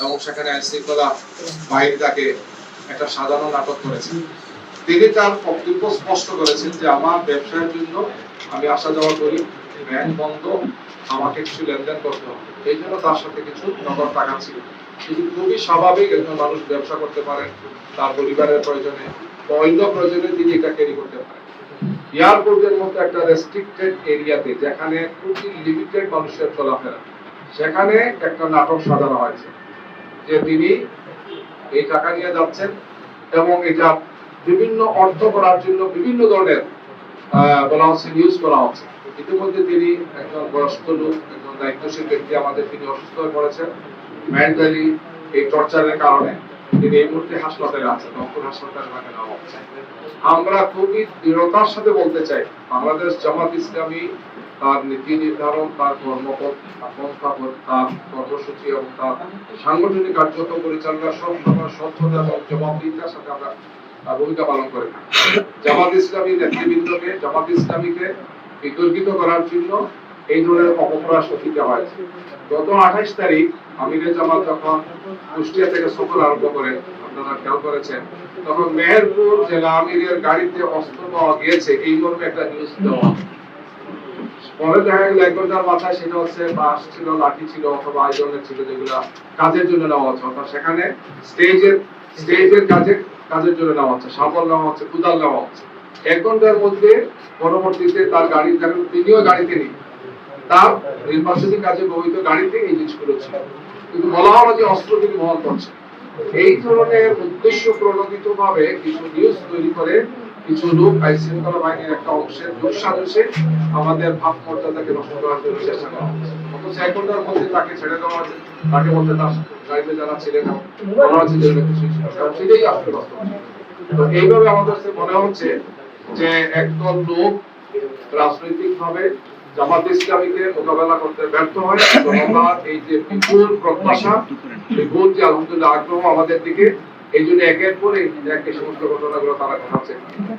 এবং সেখানে আইন শৃঙ্খলা বাহিনী তাকে একটা সাজানো নাটক করেছে। তিনি তার বক্তব্য স্পষ্ট করেছেন যে আমার ব্যবসায়ের জন্য আমি আসা যাওয়া করি, ব্যাংক বন্ধ, আমাকে কিছু লেনদেন করতে হবে, এই জন্য তার সাথে কিছু নগদ টাকা ছিল। কিন্তু খুবই স্বাভাবিক একজন মানুষ ব্যবসা করতে পারেন তার পরিবারের প্রয়োজনে, অন্য প্রয়োজনে তিনি এটা ক্যারি করতে পারেন। এয়ারপোর্টের মতো একটা রেস্ট্রিক্টেড এরিয়াতে যেখানে খুবই লিমিটেড মানুষের চলাফেরা, সেখানে একটা নাটক সাজানো হয়েছে যে তিনি এই টাকা নিয়ে যাচ্ছেন এবং এটা বিভিন্ন অর্থ করার জন্য বিভিন্ন ধরনের বলা হচ্ছে নিউজ করা হচ্ছে। ইতিমধ্যে তিনি একজন বয়স্ক লোক, একজন দায়িত্বশীল ব্যক্তি আমাদের, তিনি অসুস্থ হয়ে পড়েছেন মেন্টালি এই টর্চারের কারণে। তিনি এই মুহূর্তে হাসপাতালে আছেন, রংপুর হাসপাতালে তাকে নেওয়া হচ্ছে। আমরা খুবই দৃঢ়তার সাথে বলতে চাই, বাংলাদেশ জামাত ইসলামী তার নীতি নির্ধারণ, তার কর্মপন্থা, তার কর্মসূচি এবং তার সাংগঠনিক কার্যক্রম পরিচালনা সবসময় স্বচ্ছতা এবং জবাবদিহিতার সাথে আমরা ভূমিকা পালন করে থাকি। জামাত ইসলামী নেতৃবৃন্দকে, জামাত ইসলামীকে বিতর্কিত করার জন্য এই ধরনের অপপ্রয়াস শিখতে হয়েছে। গত 28 তারিখ আমিরে জামাত যখন কুষ্টিয়া থেকে সফর আরম্ভ করে, আপনারা খেয়াল করেছেন, তখন মেহেরপুর জেলা আমিরের গাড়িতে অস্ত্র পাওয়া গিয়েছে এই মর্মে একটা নিউজ দেওয়া। পরে দেখা গেল এক ঘন্টার মাথায় সেটা হচ্ছে বাস ছিল, লাঠি ছিল অথবা আয়োজনের ছিল, যেগুলো কাজের জন্য নেওয়া হচ্ছে, অর্থাৎ সেখানে স্টেজের কাজের জন্য নেওয়া হচ্ছে, সাবল নেওয়া হচ্ছে, কুদাল নেওয়া হচ্ছে। 1 ঘন্টার মধ্যে পরবর্তীতে তার গাড়ি দেখেন, তিনিও গাড়িতে নেই, তার নির্বাচনী কাজে ব্যবহৃত গাড়িতে এই জিনিসগুলো ছিল, কিন্তু বলা হলো যে অস্ত্র তিনি বহন করছে। এই ধরনের উদ্দেশ্য প্রণোদিত ভাবে কিছু নিউজ তৈরি করে কিছু লোক আইন শৃঙ্খলা বাহিনীর একটা অংশের দুঃসাহসে আমাদের ভাবমর্যাদাকে নষ্ট করার জন্য চেষ্টা করা হচ্ছে। অথচ 1 ঘন্টার মধ্যে তাকে ছেড়ে দেওয়া হয়েছে, তাকে বলতে তার গাড়িতে যারা ছিলেন বলা হচ্ছে যে সেটাই আসলে বাস্তব। তো এইভাবে আমাদের মনে হচ্ছে যে একদল লোক রাজনৈতিক ভাবে জামাত ইসলামীকে মোকাবেলা করতে ব্যর্থ হয়। জনতার এই যে বিপুল প্রত্যাশা, বিপুল যে আলহামদুলিল্লাহ আগ্রহ আমাদের দিকে, এই জন্য একের পর এক এই সমস্ত ঘটনাগুলো তারা ঘটাচ্ছে।